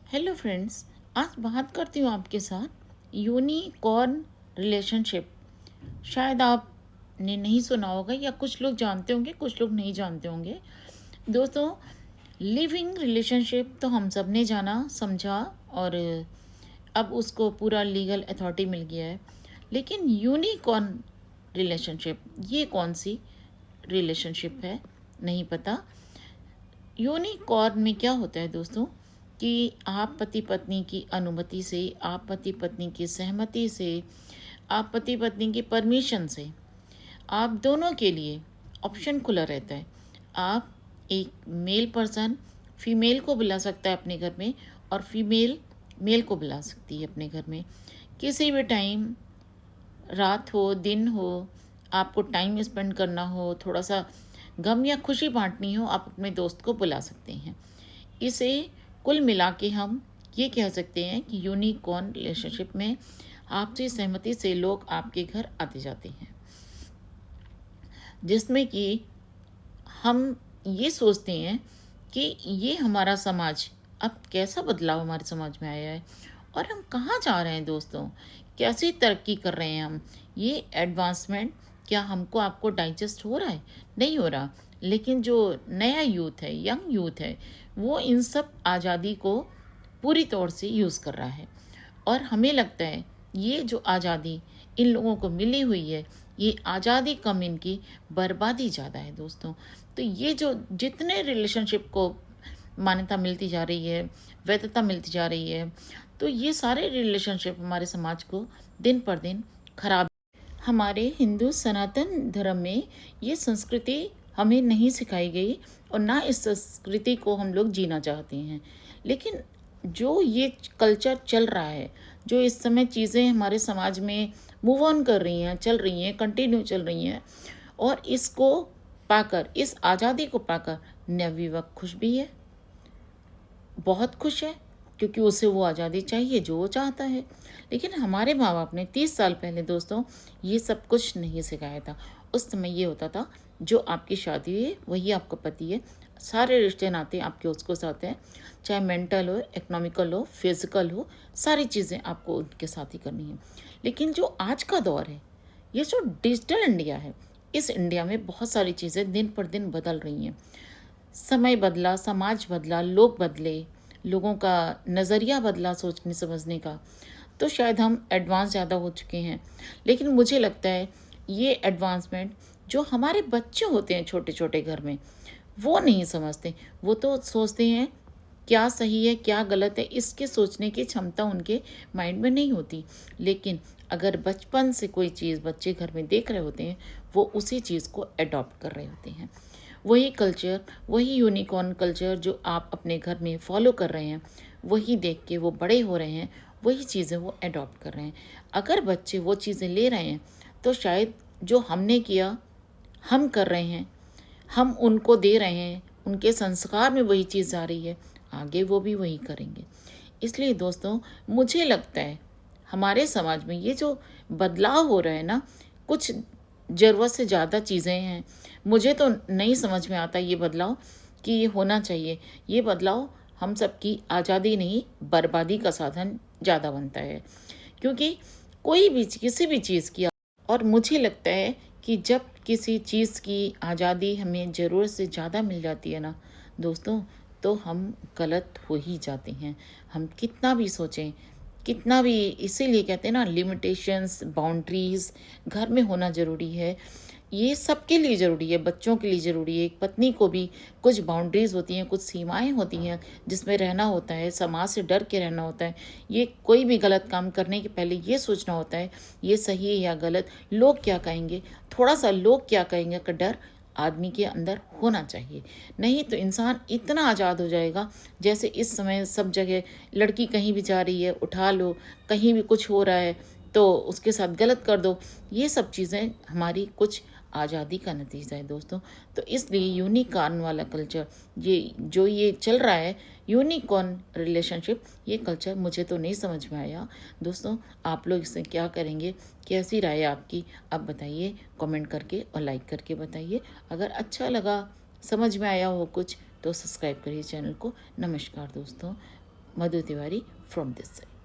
Hello friends. आज बात करती हूँ आपके साथ यूनिकॉर्न रिलेशनशिप। शायद आपने नहीं सुना होगा या कुछ लोग जानते होंगे, कुछ लोग नहीं जानते होंगे। दोस्तों, लिविंग रिलेशनशिप तो हम सब ने जाना समझा और अब उसको पूरा लीगल अथॉरिटी मिल गया है। लेकिन यूनिकॉर्न रिलेशनशिप ये कौन सी रिलेशनशिप है, नहीं पता। यूनिकॉर्न में क्या होता है दोस्तों कि आप पति पत्नी की अनुमति से, आप पति पत्नी की सहमति से, आप पति पत्नी की परमिशन से, आप दोनों के लिए ऑप्शन खुला रहता है। आप एक मेल पर्सन फीमेल को बुला सकता है अपने घर में, और फीमेल मेल को बुला सकती है अपने घर में किसी भी टाइम। रात हो दिन हो, आपको टाइम स्पेंड करना हो, थोड़ा सा गम या खुशी बांटनी हो, आप अपने दोस्त को बुला सकते हैं। इसे कुल मिला के हम ये कह सकते हैं कि यूनिकॉर्न रिलेशनशिप में आपसी सहमति से लोग आपके घर आते जाते हैं, जिसमें कि हम ये सोचते हैं कि ये हमारा समाज अब कैसा बदलाव हमारे समाज में आया है और हम कहाँ जा रहे हैं दोस्तों, कैसी तरक्की कर रहे हैं हम। ये एडवांसमेंट क्या हमको आपको डाइजेस्ट हो रहा है? नहीं हो रहा। लेकिन जो नया यूथ है, यंग यूथ है, वो इन सब आज़ादी को पूरी तौर से यूज़ कर रहा है। और हमें लगता है ये जो आज़ादी इन लोगों को मिली हुई है, ये आज़ादी कम, इनकी बर्बादी ज़्यादा है दोस्तों। तो ये जो जितने रिलेशनशिप को मान्यता मिलती जा रही है, वैधता मिलती जा रही है, तो ये सारे रिलेशनशिप हमारे समाज को दिन पर दिन खराब। हमारे हिंदू सनातन धर्म में ये संस्कृति हमें नहीं सिखाई गई और ना इस संस्कृति को हम लोग जीना चाहते हैं। लेकिन जो ये कल्चर चल रहा है, जो इस समय चीज़ें हमारे समाज में मूव ऑन कर रही हैं, चल रही हैं, कंटिन्यू चल रही हैं, और इसको पाकर, इस आज़ादी को पाकर नवयुवक खुश भी है, बहुत खुश है, क्योंकि उसे वो आज़ादी चाहिए जो वो चाहता है। लेकिन हमारे माँ बाप ने 30 साल पहले दोस्तों ये सब कुछ नहीं सिखाया था। उस समय ये होता था, जो आपकी शादी है वही आपका पति है, सारे रिश्ते नाते आपके उसको साथ हैं, चाहे मेंटल हो, इकोनॉमिकल हो, फिजिकल हो, सारी चीज़ें आपको उनके साथ ही करनी है। लेकिन जो आज का दौर है, ये जो डिजिटल इंडिया है, इस इंडिया में बहुत सारी चीज़ें दिन पर दिन बदल रही हैं। समय बदला, समाज बदला, लोग बदले, लोगों का नज़रिया बदला सोचने समझने का, तो शायद हम एडवांस ज़्यादा हो चुके हैं। लेकिन मुझे लगता है ये एडवांसमेंट जो हमारे बच्चे होते हैं छोटे छोटे घर में, वो नहीं समझते। वो तो सोचते हैं क्या सही है क्या गलत है, इसके सोचने की क्षमता उनके माइंड में नहीं होती। लेकिन अगर बचपन से कोई चीज़ बच्चे घर में देख रहे होते हैं, वो उसी चीज़ को अडॉप्ट कर रहे होते हैं। वही कल्चर, वही यूनिकॉर्न कल्चर जो आप अपने घर में फॉलो कर रहे हैं, वही देख के वो बड़े हो रहे हैं, वही चीज़ें वो अडॉप्ट कर रहे हैं। अगर बच्चे वो चीज़ें ले रहे हैं, तो शायद जो हमने किया हम कर रहे हैं, हम उनको दे रहे हैं, उनके संस्कार में वही चीज़ जा रही है, आगे वो भी वही करेंगे। इसलिए दोस्तों, मुझे लगता है हमारे समाज में ये जो बदलाव हो रहा है ना, कुछ ज़रूरत से ज़्यादा चीज़ें हैं। मुझे तो नहीं समझ में आता ये बदलाव कि ये होना चाहिए। ये बदलाव हम सबकी आज़ादी नहीं, बर्बादी का साधन ज़्यादा बनता है। क्योंकि कोई भी किसी भी चीज़ की, और मुझे लगता है कि जब किसी चीज़ की आज़ादी हमें ज़रूरत से ज़्यादा मिल जाती है ना दोस्तों, तो हम गलत हो ही जाते हैं। हम कितना भी सोचें, कितना भी, इसीलिए कहते हैं ना, लिमिटेशंस, बाउंड्रीज़ घर में होना ज़रूरी है। ये सबके लिए ज़रूरी है, बच्चों के लिए ज़रूरी है, एक पत्नी को भी कुछ बाउंड्रीज़ होती हैं, कुछ सीमाएं होती हैं जिसमें रहना होता है, समाज से डर के रहना होता है। ये कोई भी गलत काम करने के पहले ये सोचना होता है ये सही है या गलत, लोग क्या कहेंगे, थोड़ा सा लोग क्या कहेंगे का डर आदमी के अंदर होना चाहिए। नहीं तो इंसान इतना आज़ाद हो जाएगा, जैसे इस समय सब जगह लड़की कहीं भी जा रही है उठा लो, कहीं भी कुछ हो रहा है तो उसके साथ गलत कर दो। ये सब चीज़ें हमारी कुछ आज़ादी का नतीजा है दोस्तों। तो इसलिए यूनिकॉर्न वाला कल्चर, ये जो ये चल रहा है यूनिकॉर्न रिलेशनशिप, ये कल्चर मुझे तो नहीं समझ में आया दोस्तों। आप लोग इससे क्या करेंगे, कैसी राय है आपकी, आप बताइए कमेंट करके और लाइक करके बताइए। अगर अच्छा लगा, समझ में आया हो कुछ, तो सब्सक्राइब करिए चैनल को। नमस्कार दोस्तों, मधु तिवारी फ्रॉम दिस साइड।